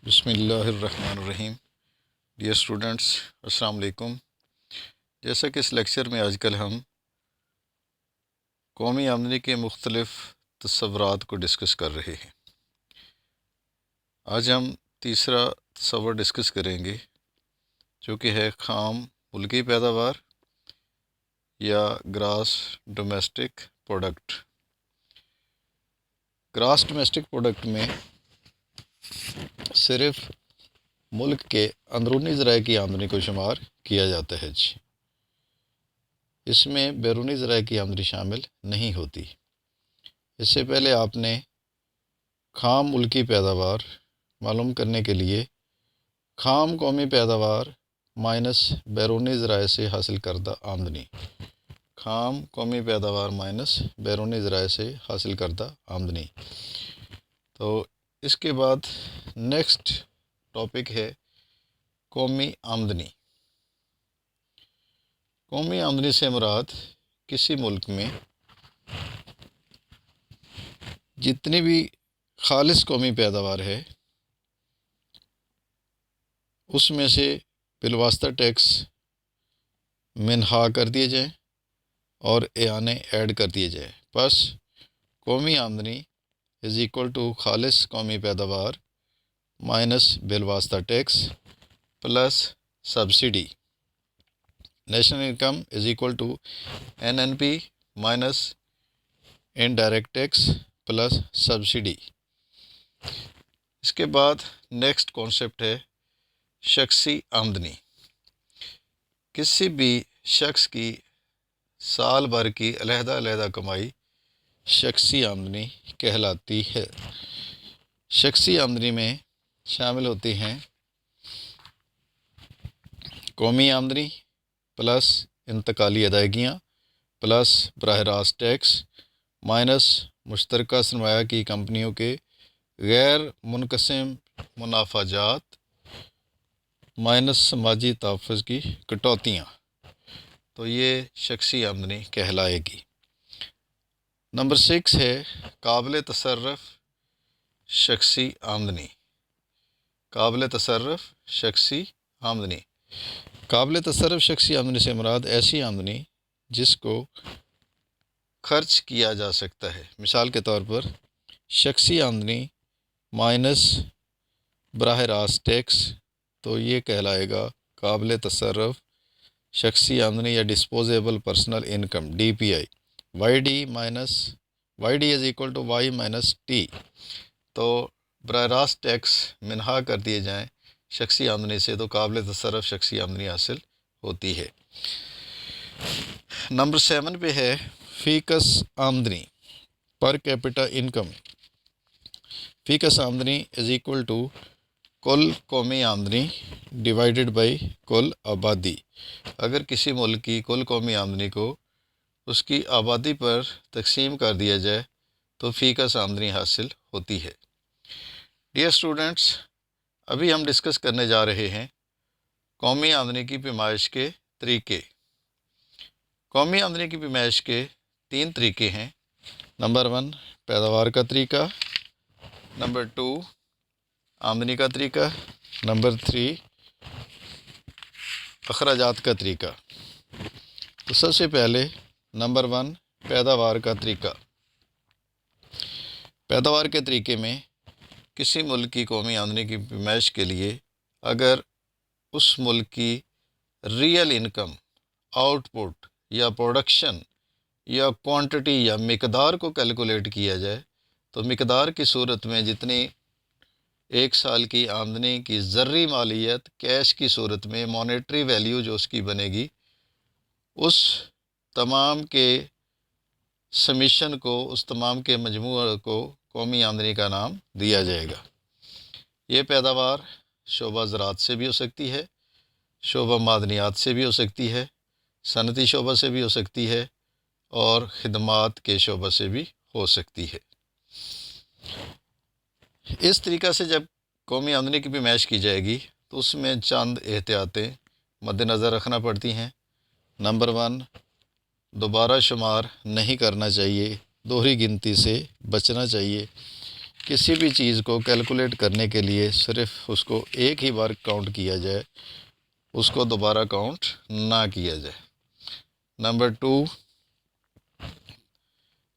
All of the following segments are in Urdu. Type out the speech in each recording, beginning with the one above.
بسم اللہ الرحمن الرحیم۔ ڈیئر اسٹوڈنٹس، السلام علیکم۔ جیسا کہ اس لیکچر میں آج کل ہم قومی آمدنی کے مختلف تصورات کو ڈسکس کر رہے ہیں، آج ہم تیسرا تصور ڈسکس کریں گے جو کہ ہے خام ملکی پیداوار یا gross domestic product. Gross domestic product میں صرف ملک کے اندرونی ذرائع کی آمدنی کو شمار کیا جاتا ہے اس میں بیرونی ذرائع کی آمدنی شامل نہیں ہوتی۔ اس سے پہلے آپ نے خام ملکی پیداوار معلوم کرنے کے لیے خام قومی پیداوار مائنس بیرونی ذرائع سے حاصل کردہ آمدنی، خام قومی پیداوار مائنس بیرونی ذرائع سے حاصل کردہ آمدنی۔ تو اس کے بعد نیکسٹ ٹاپک ہے قومی آمدنی۔ قومی آمدنی سے مراد کسی ملک میں جتنی بھی خالص قومی پیداوار ہے اس میں سے بالواسطہ ٹیکس منہا کر دیے جائیں اور اعانے ایڈ کر دیے جائیں، بس قومی آمدنی از ایکول ٹو خالص قومی پیداوار مائنس بالواسطہ tax plus subsidy. National income is equal to NNP minus indirect tax plus subsidy. اس کے بعد نیکسٹ کانسیپٹ ہے شخصی آمدنی۔ کسی بھی شخص کی سال بھر کی علیحدہ علیحدہ کمائی شخصی آمدنی کہلاتی ہے۔ شخصی آمدنی میں شامل ہوتی ہیں قومی آمدنی پلس انتقالی ادائیگیاں پلس براہ راست ٹیکس مائنس مشترکہ سرمایہ کی کمپنیوں کے غیر منقسم منافع جات مائنس سماجی تحفظ کی کٹوتیاں، تو یہ شخصی آمدنی کہلائے گی۔ نمبر 6 ہے قابل تصرف شخصی آمدنی۔ قابل تصرف شخصی آمدنی، قابل تصرف شخصی آمدنی سے مراد ایسی آمدنی جس کو خرچ کیا جا سکتا ہے۔ مثال کے طور پر شخصی آمدنی مائنس براہ راست ٹیکس، تو یہ کہلائے گا قابل تصرف شخصی آمدنی یا disposable personal income DPI۔ YD is equal to Y minus T، تو براہ راست ٹیکس منہا کر دیے جائیں شخصی آمدنی سے تو قابل تصرف شخصی آمدنی حاصل ہوتی ہے۔ نمبر 7 پہ ہے فی کس آمدنی پر کیپٹا انکم۔ فی کس آمدنی از ایکول ٹو کل قومی آمدنی ڈیوائیڈڈ بائی کل آبادی۔ اگر کسی ملک کی کل قومی آمدنی کو اس کی آبادی پر تقسیم کر دیا جائے تو فی کس آمدنی حاصل ہوتی ہے۔ ڈیئر اسٹوڈنٹس، ابھی ہم ڈسکس کرنے جا رہے ہیں قومی آمدنی کی پیمائش کے طریقے۔ قومی آمدنی کی پیمائش کے 3 طریقے ہیں۔ نمبر 1 پیداوار کا طریقہ، نمبر 2 آمدنی کا طریقہ، نمبر 3 اخراجات کا طریقہ۔ تو سب سے پہلے نمبر 1 پیداوار کا طریقہ۔ پیداوار کے طریقے میں کسی ملک کی قومی آمدنی کی پیمائش کے لیے اگر اس ملک کی ریئل انکم، آؤٹ پٹ یا پروڈکشن یا کوانٹٹی یا مقدار کو کیلکولیٹ کیا جائے تو مقدار کی صورت میں جتنی ایک سال کی آمدنی کی زرعی مالیت کیش کی صورت میں مانیٹری ویلیو جو اس کی بنے گی، اس تمام کے سمیشن کو، اس تمام کے مجموعہ کو قومی آمدنی کا نام دیا جائے گا۔ یہ پیداوار شعبہ زراعت سے بھی ہو سکتی ہے، شعبہ معدنیات سے بھی ہو سکتی ہے، صنعتی شعبہ سے بھی ہو سکتی ہے اور خدمات کے شعبہ سے بھی ہو سکتی ہے۔ اس طریقہ سے جب قومی آمدنی کی پیمائش کی جائے گی تو اس میں چند احتیاطیں مد نظر رکھنا پڑتی ہیں۔ نمبر 1 دوبارہ شمار نہیں کرنا چاہیے، دوہری گنتی سے بچنا چاہیے۔ کسی بھی چیز کو کیلکولیٹ کرنے کے لیے صرف اس کو ایک ہی بار کاؤنٹ کیا جائے، اس کو دوبارہ کاؤنٹ نہ کیا جائے۔ نمبر 2،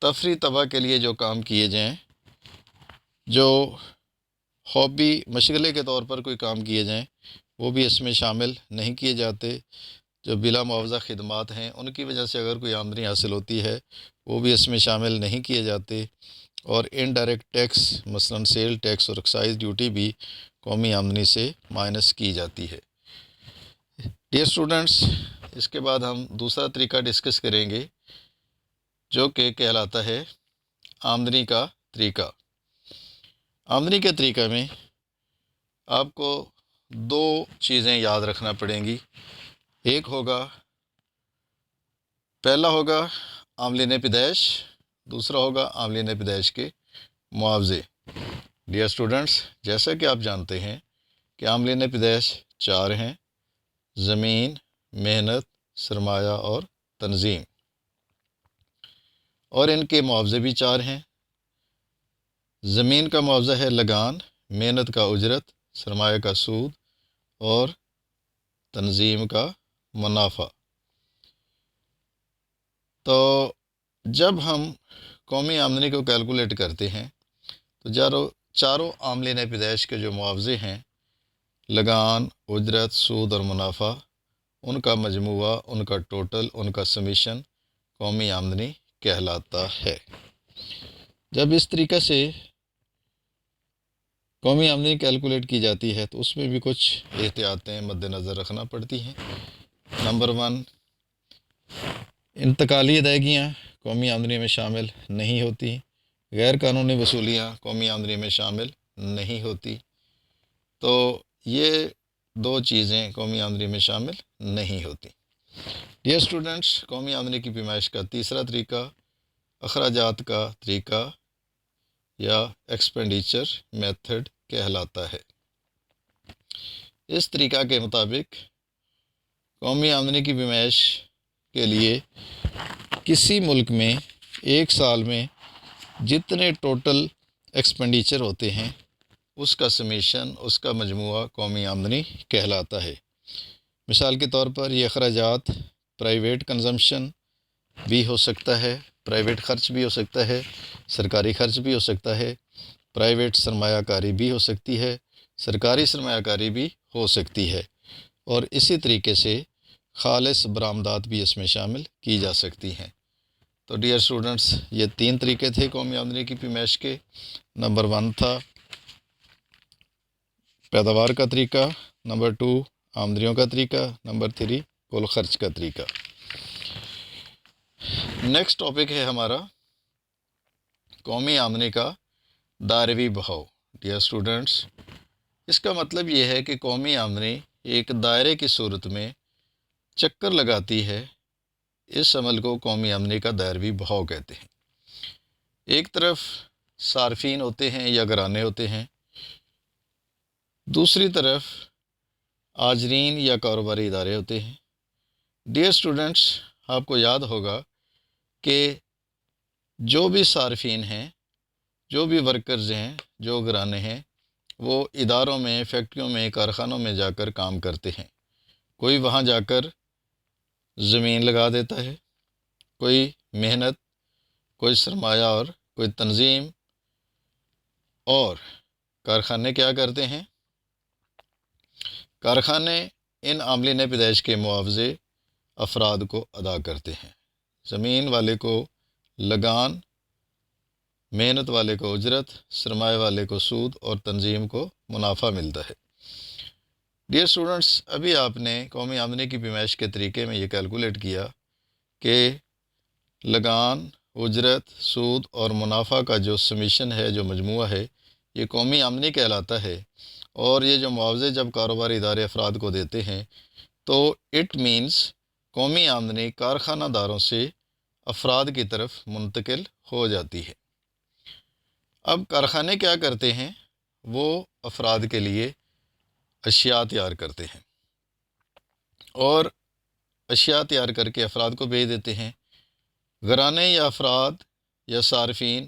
تفریح تباہ کے لیے جو کام کیے جائیں، جو ہابی مشغلے کے طور پر کوئی کام کیے جائیں، وہ بھی اس میں شامل نہیں کیے جاتے۔ جو بلا معاوضہ خدمات ہیں، ان کی وجہ سے اگر کوئی آمدنی حاصل ہوتی ہے، وہ بھی اس میں شامل نہیں کیے جاتے۔ اور انڈائریکٹ ٹیکس مثلاً سیل ٹیکس اور ایکسائز ڈیوٹی بھی قومی آمدنی سے مائنس کی جاتی ہے۔ ڈیئر اسٹوڈنٹس، اس کے بعد ہم دوسرا طریقہ ڈسکس کریں گے، جو کہ کہلاتا ہے آمدنی کا طریقہ۔ آمدنی کے طریقہ میں آپ کو 2 چیزیں یاد رکھنا پڑیں گی۔ ایک ہوگا، پہلا ہوگا عاملین پیدائش، دوسرا ہوگا عاملین پیدائش کے معاوضے۔ ڈیئر اسٹوڈنٹس، جیسا کہ آپ جانتے ہیں کہ عاملین پیدائش 4 ہیں: زمین، محنت، سرمایہ اور تنظیم، اور ان کے معاوضے بھی 4 ہیں۔ زمین کا معاوضہ ہے لگان، محنت کا اجرت، سرمایہ کا سود اور تنظیم کا منافع۔ تو جب ہم قومی آمدنی کو کیلکولیٹ کرتے ہیں تو چاروں عاملین پیدائش کے جو معاوضے ہیں، لگان، اجرت، سود اور منافع، ان کا مجموعہ، ان کا ٹوٹل، ان کا سمیشن قومی آمدنی کہلاتا ہے۔ جب اس طریقے سے قومی آمدنی کیلکولیٹ کی جاتی ہے تو اس میں بھی کچھ احتیاطیں مد نظر رکھنا پڑتی ہیں۔ نمبر 1، انتقالی ادائیگیاں قومی آمدنی میں شامل نہیں ہوتی، غیر قانونی وصولیاں قومی آمدنی میں شامل نہیں ہوتی۔ تو یہ 2 چیزیں قومی آمدنی میں شامل نہیں ہوتی۔ ڈیئر اسٹوڈنٹس، قومی آمدنی کی پیمائش کا تیسرا طریقہ اخراجات کا طریقہ یا ایکسپینڈیچر میتھڈ کہلاتا ہے۔ اس طریقہ کے مطابق قومی آمدنی کی پیمائش کے لیے کسی ملک میں ایک سال میں جتنے ٹوٹل ایکسپینڈیچر ہوتے ہیں، اس کا سمیشن، اس کا مجموعہ قومی آمدنی کہلاتا ہے۔ مثال کے طور پر یہ اخراجات پرائیویٹ کنزمپشن بھی ہو سکتا ہے، پرائیویٹ خرچ بھی ہو سکتا ہے، سرکاری خرچ بھی ہو سکتا ہے، پرائیویٹ سرمایہ کاری بھی ہو سکتی ہے، سرکاری سرمایہ کاری بھی ہو سکتی ہے، اور اسی طریقے سے خالص برآمدات بھی اس میں شامل کی جا سکتی ہیں۔ تو ڈیئر اسٹوڈنٹس، یہ 3 طریقے تھے قومی آمدنی کی پیمائش کے۔ نمبر 1 تھا پیداوار کا طریقہ، نمبر 2 آمدنیوں کا طریقہ، نمبر 3 کل خرچ کا طریقہ۔ نیکسٹ ٹاپک ہے ہمارا قومی آمدنی کا دائروی بہاؤ۔ ڈیئر اسٹوڈنٹس، اس کا مطلب یہ ہے کہ قومی آمدنی ایک دائرے کی صورت میں چکر لگاتی ہے۔ اس عمل کو قومی آمدنی کا دائروی بہاؤ کہتے ہیں۔ ایک طرف صارفین ہوتے ہیں یا گھرانے ہوتے ہیں، دوسری طرف آجرین یا کاروباری ادارے ہوتے ہیں۔ ڈیئر اسٹوڈنٹس، آپ کو یاد ہوگا کہ جو بھی صارفین ہیں، جو بھی ورکرز ہیں، جو گھرانے ہیں، وہ اداروں میں، فیکٹریوں میں، کارخانوں میں جا کر کام کرتے ہیں۔ کوئی وہاں جا کر زمین لگا دیتا ہے، کوئی محنت، کوئی سرمایہ اور کوئی تنظیم، اور کارخانے کیا کرتے ہیں؟ کارخانے ان عاملین پیدائش کے معاوضے افراد کو ادا کرتے ہیں۔ زمین والے کو لگان، محنت والے کو اجرت، سرمایہ والے کو سود اور تنظیم کو منافع ملتا ہے۔ ڈیئر اسٹوڈنٹس، ابھی آپ نے قومی آمدنی کی پیمائش کے طریقے میں یہ کیلکولیٹ کیا کہ لگان، اجرت، سود اور منافع کا جو سمیشن ہے، جو مجموعہ ہے، یہ قومی آمدنی کہلاتا ہے۔ اور یہ جو معاوضے جب کاروباری ادارے افراد کو دیتے ہیں تو اٹ مینس قومی آمدنی کارخانہ داروں سے افراد کی طرف منتقل ہو جاتی ہے۔ اب کارخانے کیا کرتے ہیں؟ وہ افراد کے لیے اشیاء تیار کرتے ہیں، اور اشیاء تیار کر کے افراد کو بھیج دیتے ہیں۔ گھرانے یا افراد یا صارفین